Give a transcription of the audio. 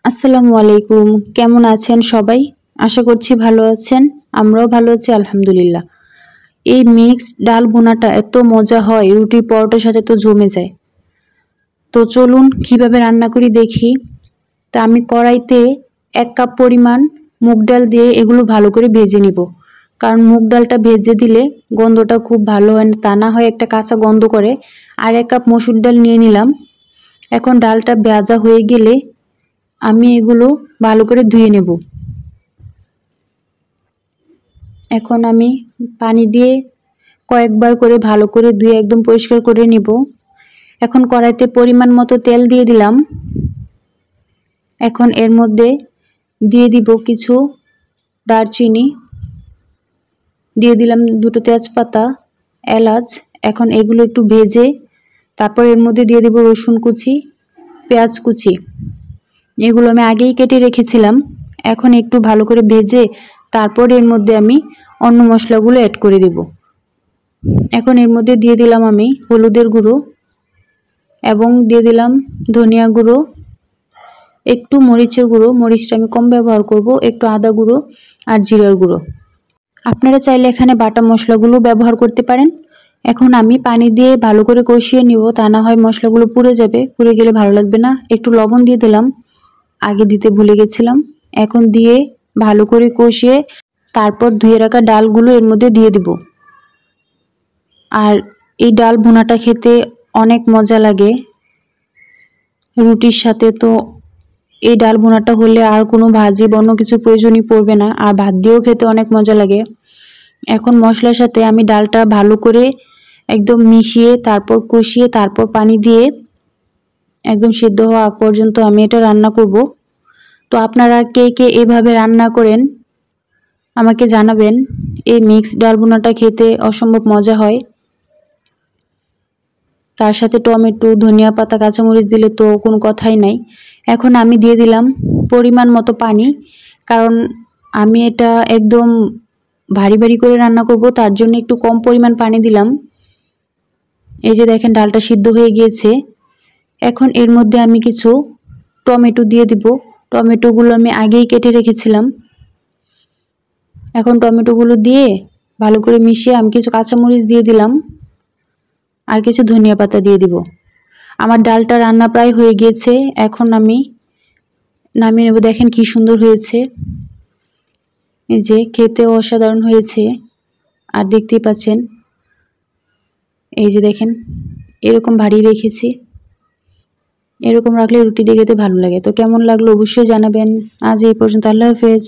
আসসালামু আলাইকুম। কেমন আছেন সবাই? আশা করছি ভালো আছেন। আমরাও ভালো আছি আলহামদুলিল্লাহ। এই মিক্সড ডাল ভুনাটা এত মজা হয়, রুটি পরোটার সাথে তো জমে যায়। তো চলুন কিভাবে রান্না করি দেখি। তা আমি কড়াইতে 1 কাপ পরিমাণ মুগ ডাল দিয়ে এগুলো ভালো করে ভেজে নিব। কারণ মুগ ডালটা ভেজে দিলে গন্ধটা খুব ভালো হয়, তা না হয় একটা কাঁচা গন্ধ করে। আর 1 কাপ মসুর ডাল নিয়ে নিলাম। এখন ডালটা ভাজা হয়ে গেলে আমি এগুলো ভালো করে ধুয়ে নেব। এখন আমি পানি দিয়ে কয়েকবার করে ভালো করে ধুয়ে একদম পরিষ্কার করে নেব। এখন কড়াইতে পরিমাণ মতো তেল দিয়ে দিলাম। এখন এর মধ্যে দিয়ে দিব কিছু দারচিনি, দিয়ে দিলাম 2টো তেজপাতা, এলাচ। এখন এগুলো একটু ভেজে তারপর এর মধ্যে দিয়ে দেব রসুন কুচি, পেঁয়াজ কুচি। এগুলো আমি আগেই কেটে রেখেছিলাম। এখন একটু ভালো করে ভেজে তারপর এর মধ্যে আমি অন্য মশলাগুলো অ্যাড করে দেব। এখন এর মধ্যে দিয়ে দিলাম আমি হলুদের গুঁড়ো এবং দিয়ে দিলাম ধনিয়া গুঁড়ো, একটু মরিচের গুঁড়ো, মরিচটা আমি কম ব্যবহার করব, একটু আদা গুঁড়ো আর জিরার গুঁড়ো। আপনারা চাইলে এখানে বাটা মশলাগুলো ব্যবহার করতে পারেন। এখন আমি পানি দিয়ে ভালো করে কষিয়ে নিব, তা না হয় মশলাগুলো পুড়ে যাবে, পুড়ে গেলে ভালো লাগবে না। একটু লবণ দিয়ে দিলাম, আগে দিতে ভুলে গেছিলাম। এখন দিয়ে ভালো করে কষিয়ে তারপর ধুয়ে রাখা ডালগুলো এর মধ্যে দিয়ে দিব। আর এই ডাল ভুনাটা খেতে অনেক মজা লাগে রুটির সাথে। তো এই ডাল ভুনাটা হলে আর কোনো ভাজি বা অন্য কিছু প্রয়োজনই পড়বে না, আর ভাত দিয়েও খেতে অনেক মজা লাগে। এখন মশলার সাথে আমি ডালটা ভালো করে একদম মিশিয়ে তারপর কষিয়ে তারপর পানি দিয়ে একদম সিদ্ধ হওয়া আগ পর্যন্ত আমি এটা রান্না করব। তো আপনারা কে কে এভাবে রান্না করেন আমাকে জানাবেন। এই মিক্সড ডাল ভুনাটা খেতে অসম্ভব মজা হয়। তার সাথে টমেটো, ধনিয়া পাতা, কাঁচামরিচ দিলে তো কোনো কথাই নাই। এখন আমি দিয়ে দিলাম পরিমাণ মতো পানি, কারণ আমি এটা একদম ভারী ভারী করে রান্না করব, তার জন্য একটু কম পরিমাণ পানি দিলাম। এই যে দেখেন ডালটা সিদ্ধ হয়ে গিয়েছে। এখন এর মধ্যে আমি কিছু টমেটো দিয়ে দিব। টমেটোগুলো আমি আগেই কেটে রেখেছিলাম। এখন টমেটোগুলো দিয়ে ভালো করে মিশিয়ে আমি কিছু কাঁচামরিচ দিয়ে দিলাম আর কিছু ধনিয়া পাতা দিয়ে দিব। আমার ডালটা রান্না প্রায় হয়ে গিয়েছে। এখন আমি নামিয়ে নেব। দেখেন কি সুন্দর হয়েছে, এই যে খেতেও অসাধারণ হয়েছে। আর দেখতেই পাচ্ছেন, এই যে দেখেন এরকম ভারী রেখেছি। এরকম রাখলে রুটি দিয়ে খেতে ভালো লাগে। তো কেমন লাগলো অবশ্যই জানাবেন। আজ এই পর্যন্ত, আল্লাহ হাফেজ।